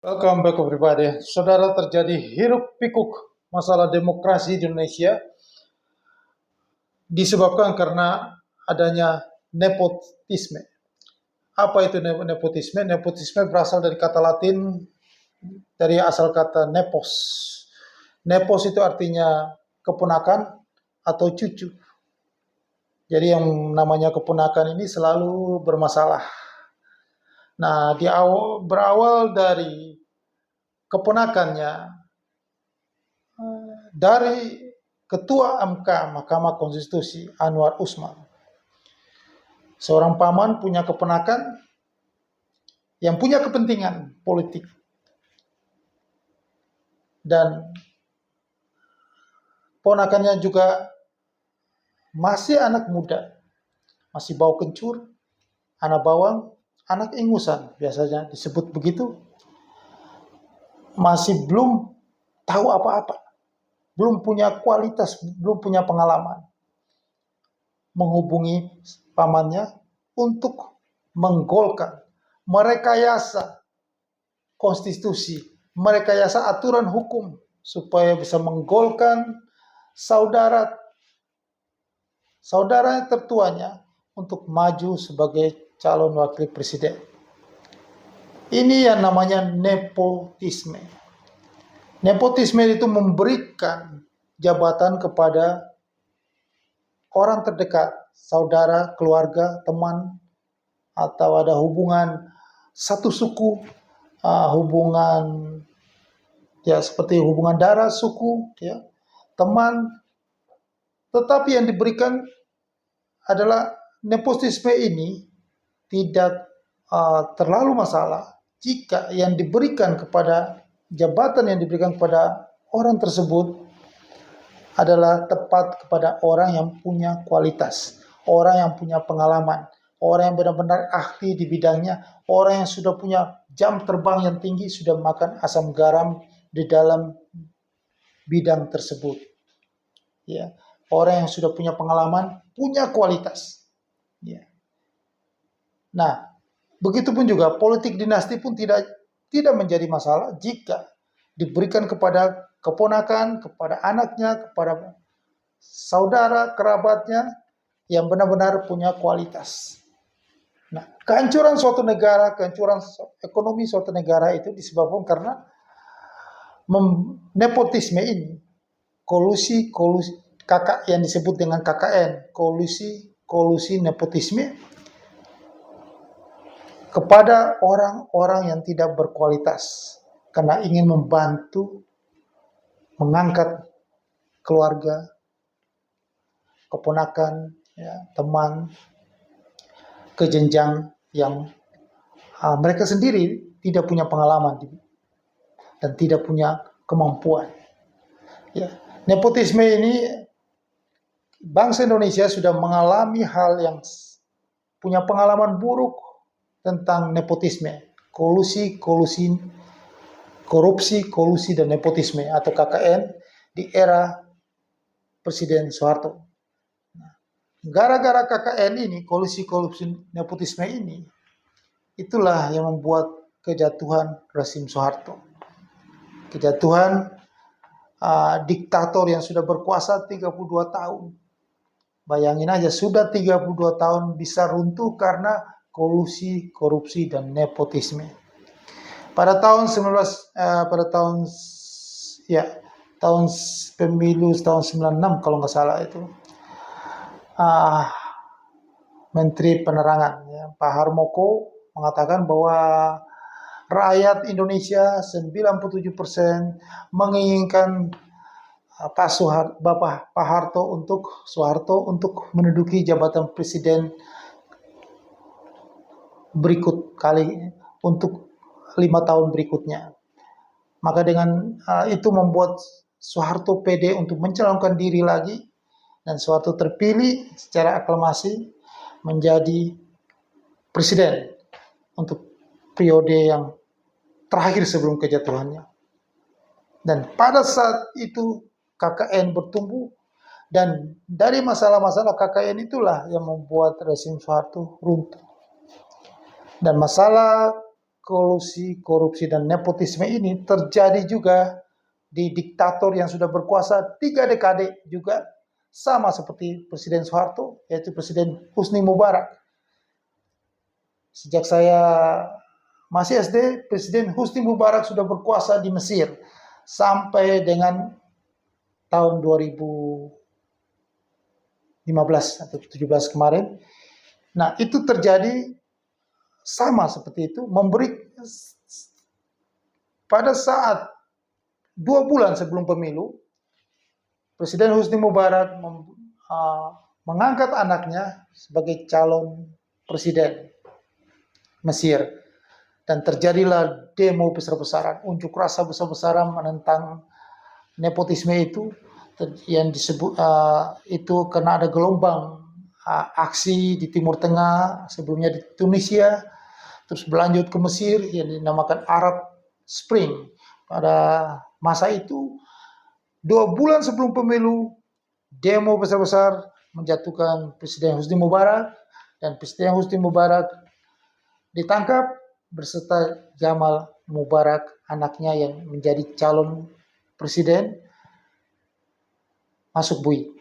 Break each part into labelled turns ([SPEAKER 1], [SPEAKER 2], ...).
[SPEAKER 1] Welcome back everybody. Saudara, terjadi hiruk pikuk masalah demokrasi di Indonesia disebabkan karena adanya nepotisme. Apa itu nepotisme? Nepotisme berasal dari kata Latin, dari asal kata nepos. Nepos itu artinya keponakan atau cucu. Jadi yang namanya keponakan ini selalu bermasalah. Nah, berawal dari keponakannya dari Ketua MK Mahkamah Konstitusi Anwar Usman. Seorang paman punya keponakan yang punya kepentingan politik. Dan ponakannya juga masih anak muda, masih bau kencur, anak bawang, anak ingusan biasanya disebut begitu. Masih belum tahu apa-apa, belum punya kualitas, belum punya pengalaman. Menghubungi pamannya untuk menggolkan, merekayasa konstitusi, merekayasa aturan hukum supaya bisa menggolkan saudara tertuanya untuk maju sebagai calon wakil presiden. Ini yang namanya nepotisme. Nepotisme itu memberikan jabatan kepada orang terdekat, saudara, keluarga, teman, atau ada hubungan satu suku, hubungan ya seperti hubungan darah, suku, ya, teman. Tetapi yang diberikan adalah nepotisme ini tidak terlalu masalah jika yang diberikan kepada jabatan yang diberikan kepada orang tersebut adalah tepat kepada orang yang punya kualitas, orang yang punya pengalaman, orang yang benar-benar ahli di bidangnya, orang yang sudah punya jam terbang yang tinggi, sudah makan asam garam di dalam bidang tersebut. Ya, orang yang sudah punya pengalaman, punya kualitas. Ya. Nah, begitupun juga politik dinasti pun tidak menjadi masalah jika diberikan kepada keponakan, kepada anaknya, kepada saudara, kerabatnya yang benar-benar punya kualitas. Nah, kehancuran suatu negara, kehancuran ekonomi suatu negara itu disebabkan karena nepotisme ini, kolusi kakak yang disebut dengan KKN, kolusi nepotisme kepada orang-orang yang tidak berkualitas karena ingin membantu mengangkat keluarga, keponakan, ya, teman ke jenjang yang mereka sendiri tidak punya pengalaman dan tidak punya kemampuan. Ya, nepotisme ini bangsa Indonesia sudah mengalami hal yang punya pengalaman buruk tentang nepotisme, korupsi, dan nepotisme atau KKN di era Presiden Soeharto. Gara-gara KKN ini, kolusi nepotisme ini, itulah yang membuat kejatuhan rezim Soeharto. Kejatuhan diktator yang sudah berkuasa 32 tahun. Bayangin aja, sudah 32 tahun bisa runtuh karena kolusi, korupsi, dan nepotisme. Pada tahun pemilu tahun 96 kalau nggak salah itu, Menteri Penerangan ya, Pak Harmoko mengatakan bahwa rakyat Indonesia 97% menginginkan Bapak Soeharto untuk menduduki jabatan presiden berikut kali untuk 5 tahun berikutnya. Maka dengan itu membuat Soeharto pede untuk mencalonkan diri lagi, dan Soeharto terpilih secara aklamasi menjadi presiden untuk periode yang terakhir sebelum kejatuhannya. Dan pada saat itu KKN bertumbuh, dan dari masalah-masalah KKN itulah yang membuat rezim Soeharto runtuh. Dan masalah kolusi, korupsi, dan nepotisme ini terjadi juga di diktator yang sudah berkuasa 3 dekade juga, sama seperti Presiden Soeharto, yaitu Presiden Husni Mubarak. Sejak saya masih SD, Presiden Husni Mubarak sudah berkuasa di Mesir sampai dengan tahun 2015 atau 17 kemarin. Nah, itu terjadi sama seperti itu, memberi pada saat 2 bulan sebelum pemilu, Presiden Husni Mubarak mengangkat anaknya sebagai calon presiden Mesir. Dan terjadilah demo besar-besaran, unjuk rasa besar-besaran menentang nepotisme itu, yang disebut itu karena ada gelombang aksi di Timur Tengah, sebelumnya di Tunisia, terus berlanjut ke Mesir yang dinamakan Arab Spring. Pada masa itu 2 bulan sebelum pemilu, demo besar-besar menjatuhkan Presiden Husni Mubarak, dan Presiden Husni Mubarak ditangkap beserta Jamal Mubarak, anaknya yang menjadi calon presiden, masuk bui.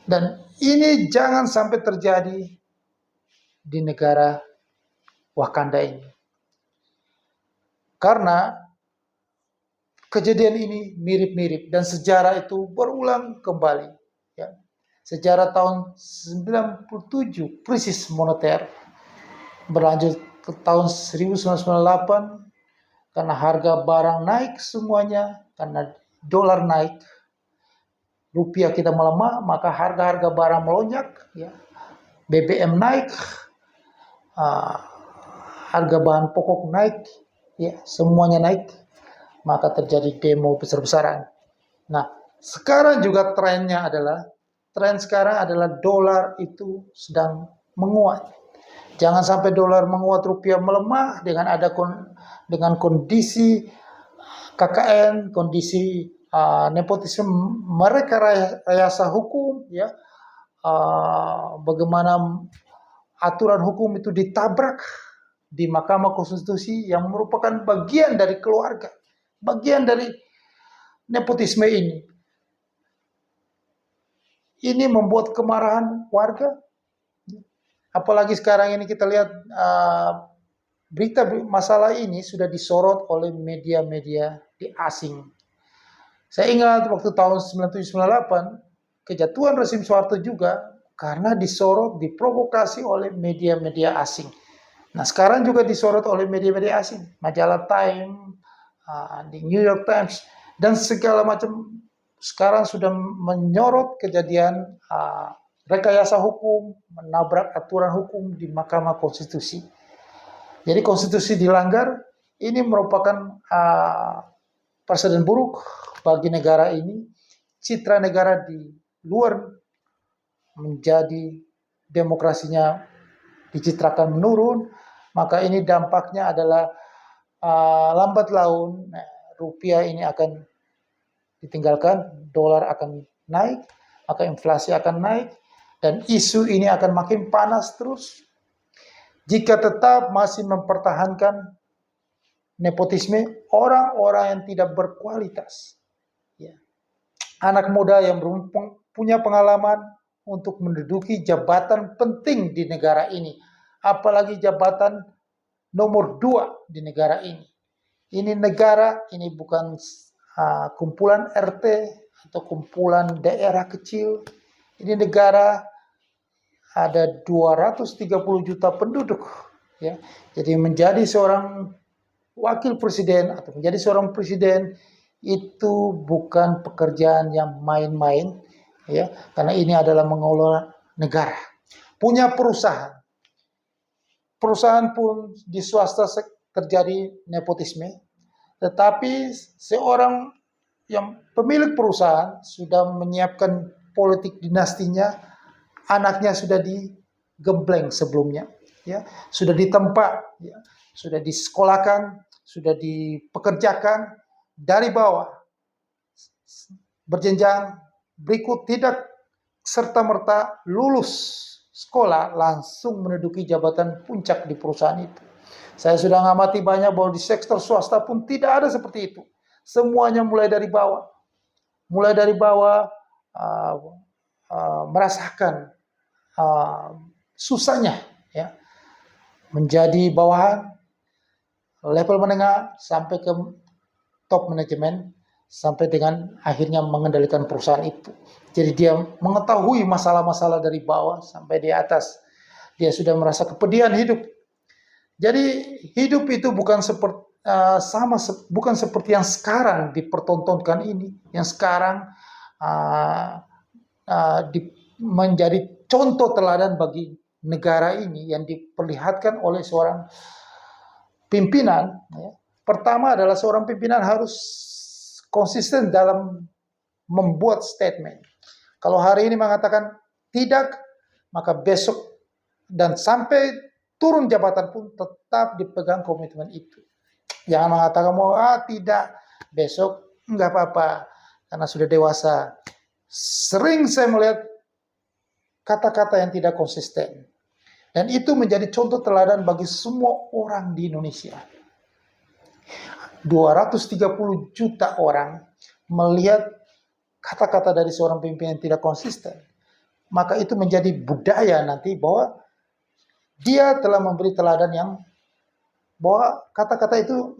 [SPEAKER 1] Dan ini jangan sampai terjadi di negara Wakanda ini. Karena kejadian ini mirip-mirip dan sejarah itu berulang kembali. Ya. Sejarah tahun 97, krisis moneter, berlanjut ke tahun 1998 karena harga barang naik semuanya, karena dolar naik, rupiah kita melemah, maka harga-harga barang melonjak, ya. BBM naik, harga bahan pokok naik, ya, semuanya naik, maka terjadi demo besar-besaran. Nah, sekarang juga tren sekarang adalah dolar itu sedang menguat. Jangan sampai dolar menguat, rupiah melemah dengan kondisi KKN, kondisi nepotisme, mereka rekayasa hukum, ya, bagaimana aturan hukum itu ditabrak di Mahkamah Konstitusi yang merupakan bagian dari keluarga, bagian dari nepotisme ini. Ini membuat kemarahan warga. Apalagi sekarang ini kita lihat berita masalah ini sudah disorot oleh media-media di asing. Saya ingat waktu tahun 1997-98, kejatuhan rezim Soeharto juga karena disorot, diprovokasi oleh media-media asing. Nah, sekarang juga disorot oleh media-media asing, majalah Time, di New York Times, dan segala macam. Sekarang sudah menyorot kejadian rekayasa hukum, menabrak aturan hukum di Mahkamah Konstitusi. Jadi konstitusi dilanggar, ini merupakan presiden buruk bagi negara ini. Citra negara di luar menjadi demokrasinya dicitrakan menurun, maka ini dampaknya adalah lambat laun rupiah ini akan ditinggalkan, dolar akan naik, maka inflasi akan naik, dan isu ini akan makin panas terus. Jika tetap masih mempertahankan nepotisme, orang-orang yang tidak berkualitas, ya, anak muda yang punya pengalaman untuk menduduki jabatan penting di negara ini, apalagi jabatan nomor 2 di negara ini. Ini negara, ini bukan kumpulan RT atau kumpulan daerah kecil. Ini negara ada 230 juta penduduk, ya. Jadi menjadi seorang wakil presiden atau menjadi seorang presiden itu bukan pekerjaan yang main-main, ya, karena ini adalah mengelola negara. Punya perusahaan pun di swasta terjadi nepotisme, tetapi seorang yang pemilik perusahaan sudah menyiapkan politik dinastinya, anaknya sudah digembleng sebelumnya, ya, sudah ditempa, ya, sudah disekolahkan, sudah dipekerjakan dari bawah, berjenjang, berikut tidak serta-merta lulus sekolah langsung menduduki jabatan puncak di perusahaan itu. Saya sudah ngamati banyak bahwa di sektor swasta pun tidak ada seperti itu. Semuanya mulai dari bawah. Mulai dari bawah uh, merasakan susahnya ya menjadi bawahan, level menengah sampai ke top manajemen, sampai dengan akhirnya mengendalikan perusahaan itu. Jadi dia mengetahui masalah-masalah dari bawah sampai di atas. Dia sudah merasa kepedihan hidup. Jadi hidup itu bukan seperti bukan seperti yang sekarang dipertontonkan ini, yang sekarang uh, menjadi contoh teladan bagi negara ini yang diperlihatkan oleh seorang pimpinan. Ya. Pertama adalah seorang pimpinan harus konsisten dalam membuat statement. Kalau hari ini mengatakan tidak, maka besok dan sampai turun jabatan pun tetap dipegang komitmen itu. Jangan mengatakan mau tidak, besok enggak apa-apa karena sudah dewasa. Sering saya melihat kata-kata yang tidak konsisten. Dan itu menjadi contoh teladan bagi semua orang di Indonesia. 230 juta orang melihat kata-kata dari seorang pimpinan yang tidak konsisten. Maka itu menjadi budaya nanti bahwa dia telah memberi teladan yang bahwa kata-kata itu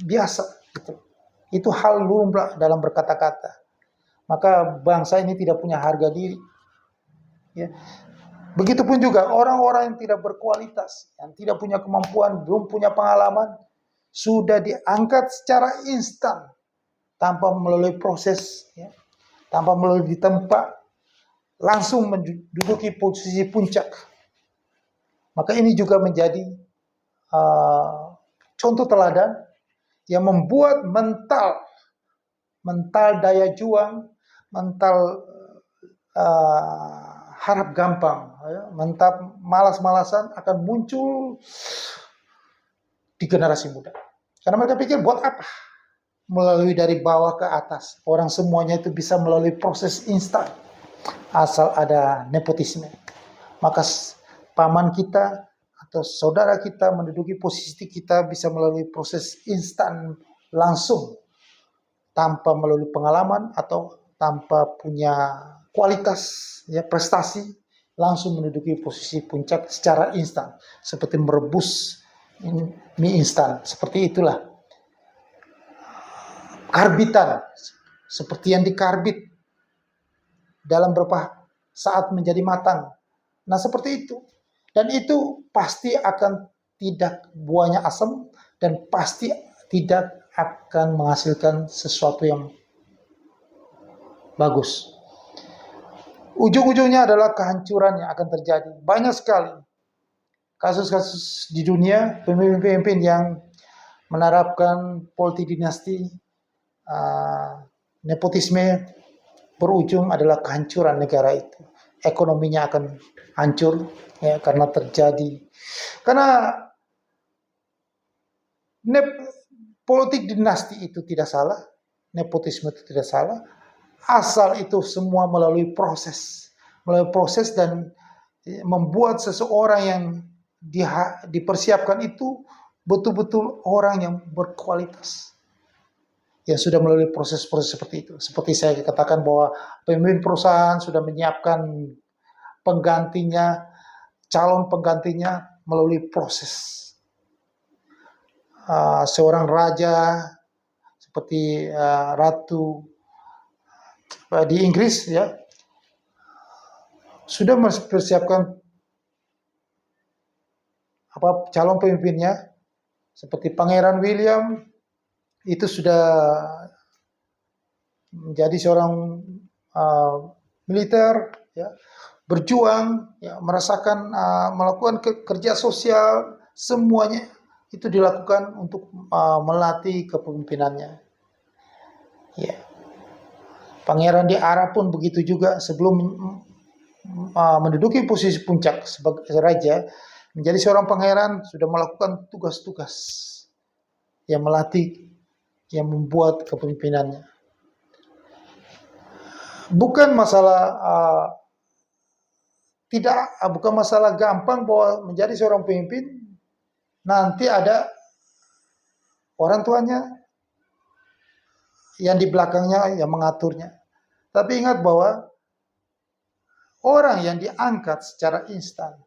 [SPEAKER 1] biasa. Gitu. Itu hal lumrah dalam berkata-kata. Maka bangsa ini tidak punya harga diri. Ya. Begitupun juga orang-orang yang tidak berkualitas, yang tidak punya kemampuan, belum punya pengalaman, sudah diangkat secara instan tanpa melalui proses, ya, tanpa melalui ditempa, langsung menduduki posisi puncak. Maka ini juga menjadi contoh teladan yang membuat mental daya juang, mental harap gampang, ya, mental malas-malasan akan muncul di generasi muda. Karena mereka pikir buat apa? Melalui dari bawah ke atas. Orang semuanya itu bisa melalui proses instan. Asal ada nepotisme. Maka paman kita atau saudara kita menduduki posisi kita bisa melalui proses instan langsung. Tanpa melalui pengalaman atau tanpa punya kualitas, ya, prestasi, langsung menduduki posisi puncak secara instan. Seperti merebus mie instan. Seperti itulah. Karbitan. Seperti yang dikarbit dalam beberapa saat menjadi matang. Nah seperti itu. Dan itu pasti akan tidak buahnya asam dan pasti tidak akan menghasilkan sesuatu yang bagus. Ujung-ujungnya adalah kehancuran yang akan terjadi. Banyak sekali kasus-kasus di dunia, pemimpin-pemimpin yang menerapkan politik dinasti, nepotisme, berujung adalah kehancuran negara itu. Ekonominya akan hancur ya, karena terjadi. Karena politik dinasti itu tidak salah, nepotisme itu tidak salah, asal itu semua melalui proses dan membuat seseorang yang dipersiapkan itu betul-betul orang yang berkualitas, yang sudah melalui proses-proses seperti itu. Seperti saya katakan bahwa pemimpin perusahaan sudah menyiapkan penggantinya, calon penggantinya melalui proses. Seorang raja seperti ratu di Inggris ya sudah mempersiapkan calon pemimpinnya seperti Pangeran William itu sudah menjadi seorang militer ya, berjuang ya, merasakan melakukan kerja sosial, semuanya itu dilakukan untuk melatih kepemimpinannya. Ya. Pangeran di Arab pun begitu juga sebelum menduduki posisi puncak sebagai raja, menjadi seorang pangeran sudah melakukan tugas-tugas yang melatih, yang membuat kepemimpinannya. Bukan masalah bukan masalah gampang bahwa menjadi seorang pemimpin nanti ada orang tuanya yang di belakangnya yang mengaturnya. Tapi ingat bahwa orang yang diangkat secara instan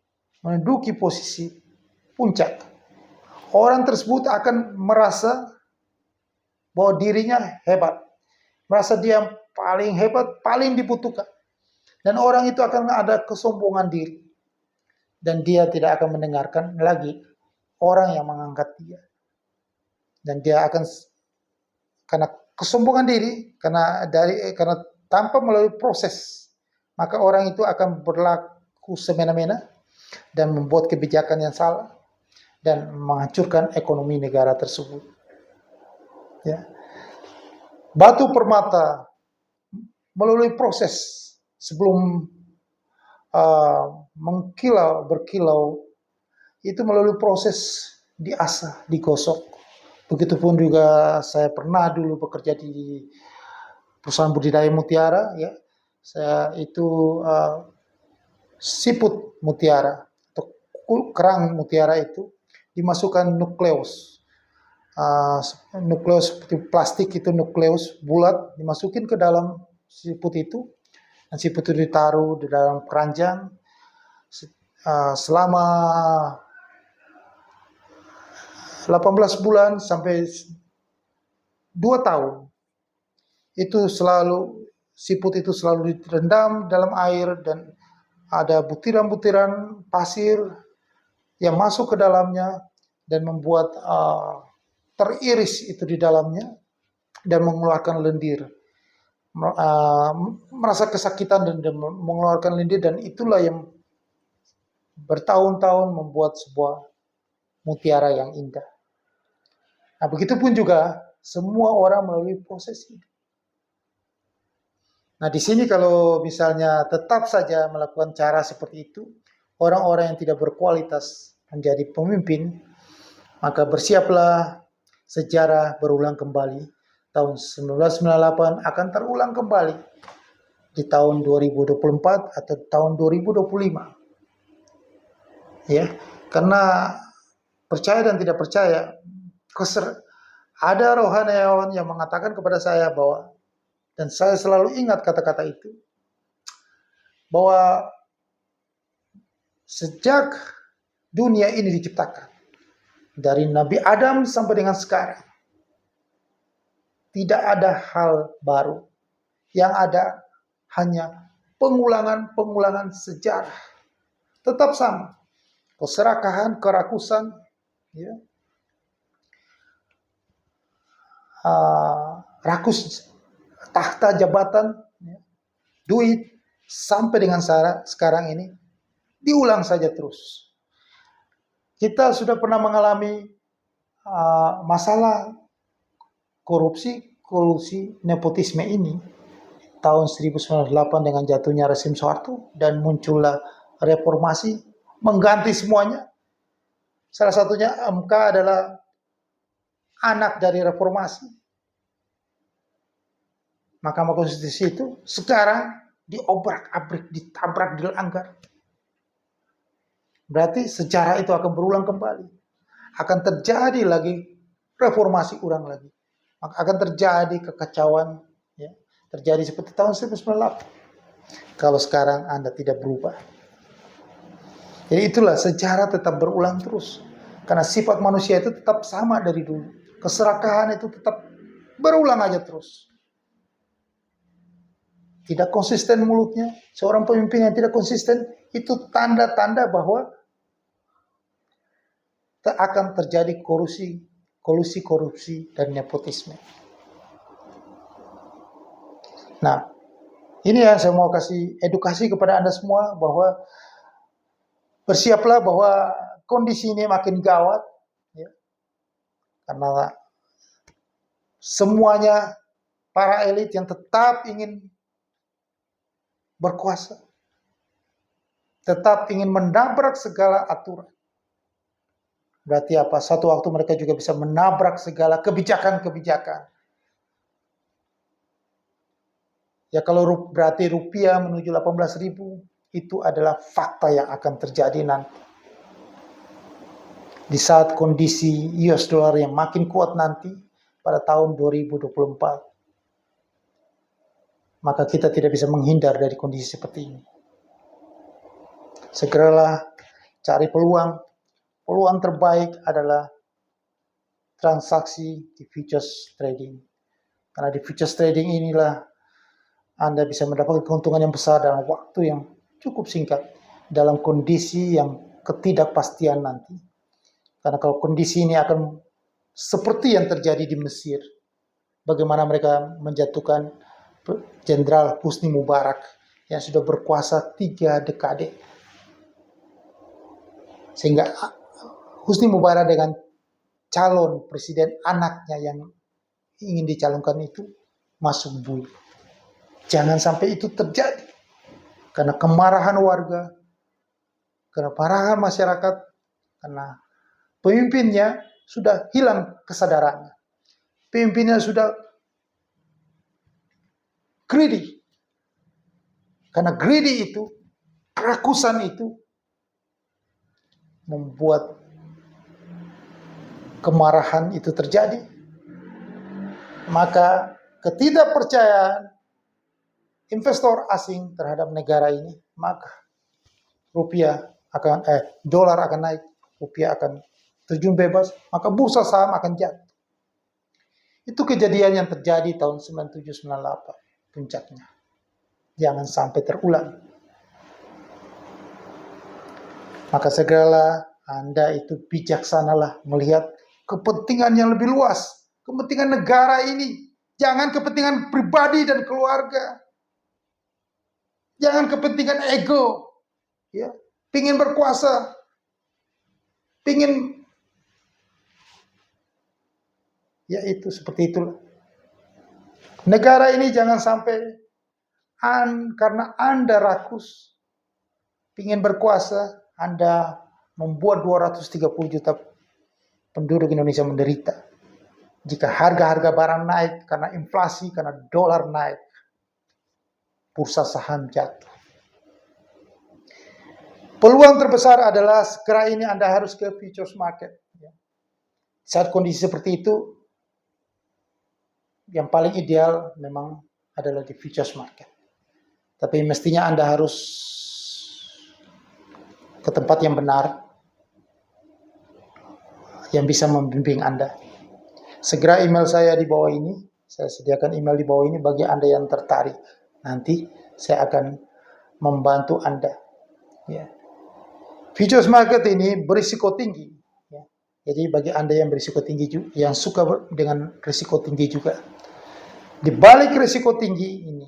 [SPEAKER 1] menduduki posisi puncak, orang tersebut akan merasa bahwa dirinya hebat, merasa dia paling hebat, paling dibutuhkan. Dan orang itu akan ada kesombongan diri. Dan dia tidak akan mendengarkan lagi orang yang mengangkat dia. Dan dia akan, karena kesombongan diri, karena tanpa melalui proses, maka orang itu akan berlaku semena-mena dan membuat kebijakan yang salah dan menghancurkan ekonomi negara tersebut. Ya. Batu permata melalui proses sebelum berkilau, itu melalui proses diasah, digosok. Begitupun juga saya pernah dulu bekerja di perusahaan budidaya mutiara, ya. Saya itu siput mutiara atau kerang mutiara itu dimasukkan nukleus. Nukleus seperti plastik itu, nukleus bulat dimasukin ke dalam siput itu, dan siput itu ditaruh di dalam keranjang selama 18 bulan sampai 2 tahun. Itu selalu, siput itu selalu direndam dalam air dan ada butiran-butiran pasir yang masuk ke dalamnya dan membuat teriris itu di dalamnya dan mengeluarkan lendir. Merasa kesakitan dan mengeluarkan lendir, dan itulah yang bertahun-tahun membuat sebuah mutiara yang indah. Nah, begitupun juga semua orang melalui proses ini. Nah, di sini kalau misalnya tetap saja melakukan cara seperti itu, orang-orang yang tidak berkualitas menjadi pemimpin, maka bersiaplah sejarah berulang kembali. Tahun 1998 akan terulang kembali di tahun 2024 atau tahun 2025. Ya, karena percaya dan tidak percaya, ada rohaniawan yang mengatakan kepada saya bahwa, dan saya selalu ingat kata-kata itu, bahwa sejak dunia ini diciptakan, dari Nabi Adam sampai dengan sekarang, tidak ada hal baru. Yang ada hanya pengulangan-pengulangan sejarah. Tetap sama. Keserakahan, kerakusan, ya, rakus tahta jabatan, ya, duit, sampai dengan sekarang ini diulang saja terus. Kita sudah pernah mengalami masalah korupsi, kolusi, nepotisme ini tahun 1998 dengan jatuhnya rezim Soeharto dan muncullah reformasi mengganti semuanya. Salah satunya MK adalah anak dari reformasi. Mahkamah Konstitusi itu sekarang diobrak-abrik, ditabrak, dilanggar. Berarti sejarah itu akan berulang kembali. Akan terjadi lagi reformasi ulang lagi. Maka akan terjadi kekacauan, ya, terjadi seperti tahun 1998. Kalau sekarang Anda tidak berubah. Jadi itulah, sejarah tetap berulang terus. Karena sifat manusia itu tetap sama dari dulu. Keserakahan itu tetap berulang aja terus. Tidak konsisten mulutnya. Seorang pemimpin yang tidak konsisten, itu tanda-tanda bahwa akan terjadi kolusi korupsi dan nepotisme. Nah, ini yang saya mau kasih edukasi kepada Anda semua, bahwa bersiaplah bahwa kondisi ini makin gawat, ya, karena semuanya para elit yang tetap ingin berkuasa, tetap ingin menabrak segala aturan. Berarti apa? Satu waktu mereka juga bisa menabrak segala kebijakan-kebijakan. Ya, kalau berarti rupiah menuju 18.000, itu adalah fakta yang akan terjadi nanti. di saat kondisi US dollar yang makin kuat nanti pada tahun 2024. Maka kita tidak bisa menghindar dari kondisi seperti ini. Segeralah cari peluang. Peluang terbaik adalah transaksi di futures trading. Karena di futures trading inilah Anda bisa mendapatkan keuntungan yang besar dalam waktu yang cukup singkat dalam kondisi yang ketidakpastian nanti. Karena kalau kondisi ini akan seperti yang terjadi di Mesir, bagaimana mereka menjatuhkan Jenderal Husni Mubarak yang sudah berkuasa 3 dekade. Sehingga Husni Mubarak dengan calon presiden anaknya yang ingin dicalonkan itu masuk bui. Jangan sampai itu terjadi. Karena kemarahan warga, karena kemarahan masyarakat, karena pemimpinnya sudah hilang kesadarannya. Pemimpinnya sudah greedy. Karena greedy itu, kerakusan itu, membuat kemarahan itu terjadi. Maka ketidakpercayaan investor asing terhadap negara ini, maka dolar akan naik, rupiah akan terjun bebas, maka bursa saham akan jatuh. Itu kejadian yang terjadi tahun 97-98 puncaknya. Jangan sampai terulang. Maka segeralah Anda itu bijaksanalah melihat kepentingan yang lebih luas, kepentingan negara ini, jangan kepentingan pribadi dan keluarga. Jangan kepentingan ego, ya, pingin berkuasa, pingin, ya itu seperti itulah. Negara ini jangan sampai karena Anda rakus, pingin berkuasa, Anda membuat 230 juta penduduk Indonesia menderita. Jika harga-harga barang naik karena inflasi, karena dolar naik, bursa saham jatuh. Peluang terbesar adalah segera ini Anda harus ke futures market. Saat kondisi seperti itu, yang paling ideal memang adalah di futures market. Tapi mestinya Anda harus ke tempat yang benar, yang bisa membimbing Anda. Segera email saya di bawah ini. Saya sediakan email di bawah ini bagi Anda yang tertarik. Nanti saya akan membantu Anda. Ya. Futures market ini berisiko tinggi. Ya. Jadi bagi Anda yang berisiko tinggi, yang suka dengan risiko tinggi juga. Di balik risiko tinggi ini,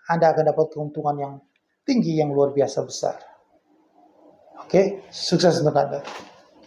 [SPEAKER 1] Anda akan dapat keuntungan yang tinggi, yang luar biasa besar. Oke, sukses untuk Anda.